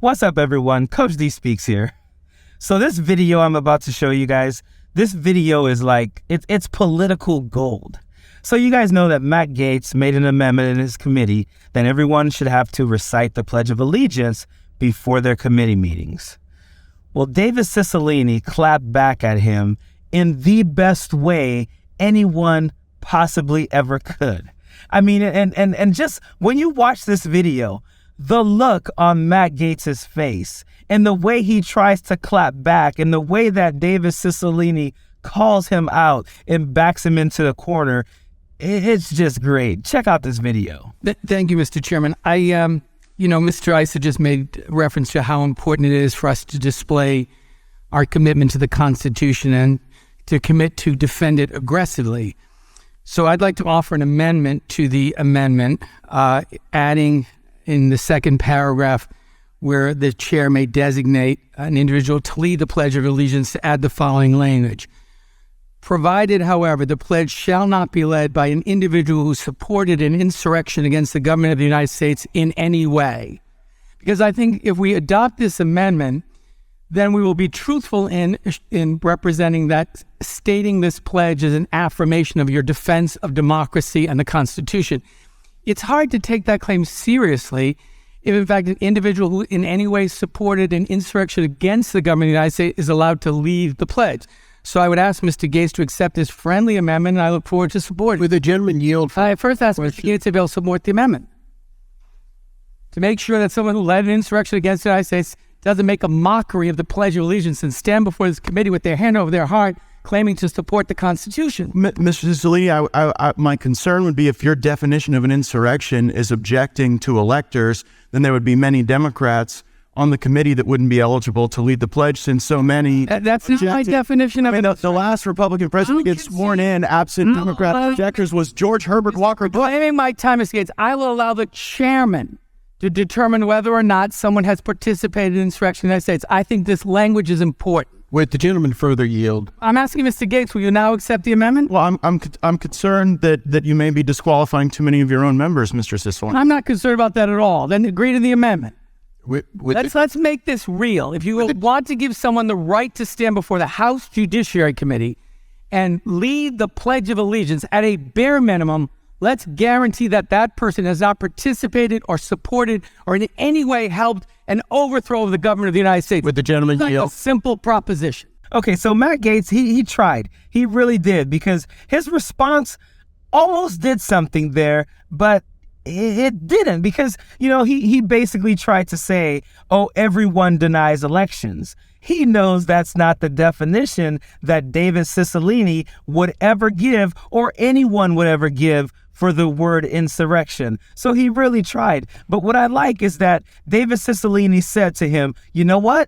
What's up, everyone? Coach D Speaks here. So this video I'm about to show you guys, this video is like, it's political gold. So you guys know that Matt Gaetz made an amendment in his committee that everyone should have to recite the Pledge of Allegiance before their committee meetings. Well, Cicilline clapped back at him in the best way anyone possibly ever could. I mean, and just when you watch this video, the look on Matt Gaetz's face and the way he tries to clap back and the way that Cicilline calls him out and backs him into the corner, it's just great. Check out this video. Thank you, Mr. Chairman. Mr. Issa just made reference to how important it is for us to display our commitment to the Constitution and to commit to defend it aggressively. So I'd like to offer an amendment to the amendment, adding in the second paragraph where the chair may designate an individual to lead the Pledge of Allegiance to add the following language. Provided, however, the pledge shall not be led by an individual who supported an insurrection against the government of the United States in any way. Because I think if we adopt this amendment, then we will be truthful in representing that stating this pledge as an affirmation of your defense of democracy and the Constitution. It's hard to take that claim seriously if, in fact, an individual who in any way supported an insurrection against the government of the United States is allowed to lead the pledge. So I would ask Mr. Gaetz to accept this friendly amendment, and I look forward to support it. Would the gentleman yield? I first ask Mr. Gaetz if he'll support the amendment to make sure that someone who led an insurrection against the United States doesn't make a mockery of the Pledge of Allegiance and stand before this committee with their hand over their heart, claiming to support the Constitution. Mr. Cicilline, my concern would be if your definition of an insurrection is objecting to electors, then there would be many Democrats on the committee that wouldn't be eligible to lead the pledge, since so many That's not my definition of it. The last Republican president to get sworn in absent Democrat objectors was George Herbert Walker Bush. Claiming my time, Mr. Gaetz, I will allow the chairman to determine whether or not someone has participated in insurrection in the United States. I think this language is important. Would the gentleman further yield? I'm asking Mr. Gaetz, will you now accept the amendment? Well, I'm concerned that you may be disqualifying too many of your own members, Mr. Cicilline. I'm not concerned about that at all. Then agree to the amendment. Let's make this real. If you want to give someone the right to stand before the House Judiciary Committee and lead the Pledge of Allegiance at a bare minimum, let's guarantee that that person has not participated or supported or in any way helped an overthrow of the government of the United States. Would the gentleman yield? A simple proposition. Okay, so Matt Gaetz, he tried. He really did, because his response almost did something there, but it didn't, because, he basically tried to say, oh, everyone denies elections. He knows that's not the definition that Cicilline would ever give, or anyone would ever give, for the word insurrection. So he really tried. But what I like is that Cicilline said to him, you know what?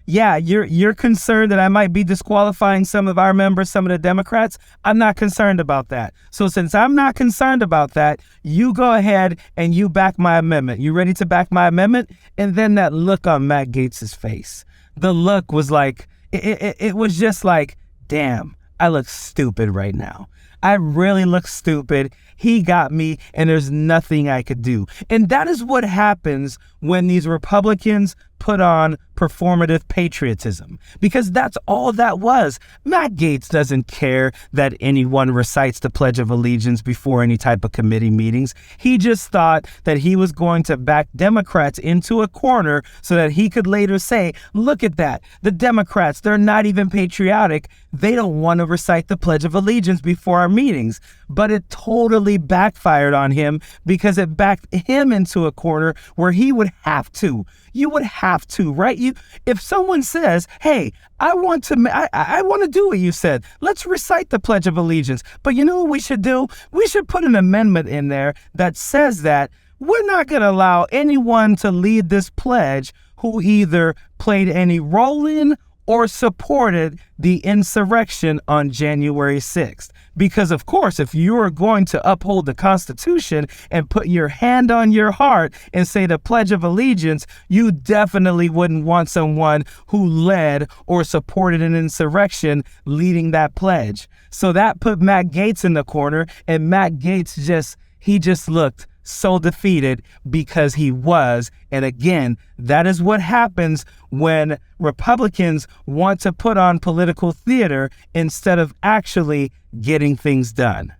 Yeah, you're concerned that I might be disqualifying some of our members, some of the Democrats. I'm not concerned about that. So since I'm not concerned about that, you go ahead and you back my amendment. You ready to back my amendment? And then that look on Matt Gaetz's face, the look was like, it was just like, damn, I look stupid right now. I really look stupid. He got me, and there's nothing I could do. And that is what happens when these Republicans put on performative patriotism, because that's all that was. Matt Gaetz doesn't care that anyone recites the Pledge of Allegiance before any type of committee meetings. He just thought that he was going to back Democrats into a corner so that he could later say, look at that. The Democrats, they're not even patriotic. They don't want to recite the Pledge of Allegiance before our meetings. But it totally backfired on him, because it backed him into a corner where he would have to. You would have to, right? If someone says, hey, I want to do what you said. Let's recite the Pledge of Allegiance. But you know what we should do? We should put an amendment in there that says that we're not going to allow anyone to lead this pledge who either played any role in or supported the insurrection on January 6th. Because, of course, if you are going to uphold the Constitution and put your hand on your heart and say the Pledge of Allegiance, you definitely wouldn't want someone who led or supported an insurrection leading that pledge. So that put Matt Gaetz in the corner, and Matt Gaetz just looked so defeated because he was. And again, that is what happens when Republicans want to put on political theater instead of actually getting things done.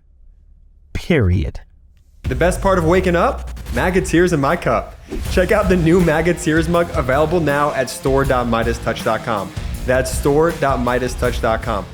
Period. The best part of waking up? MAGA tears in my cup. Check out the new MAGA tears mug available now at store.MeidasTouch.com. That's store.MeidasTouch.com.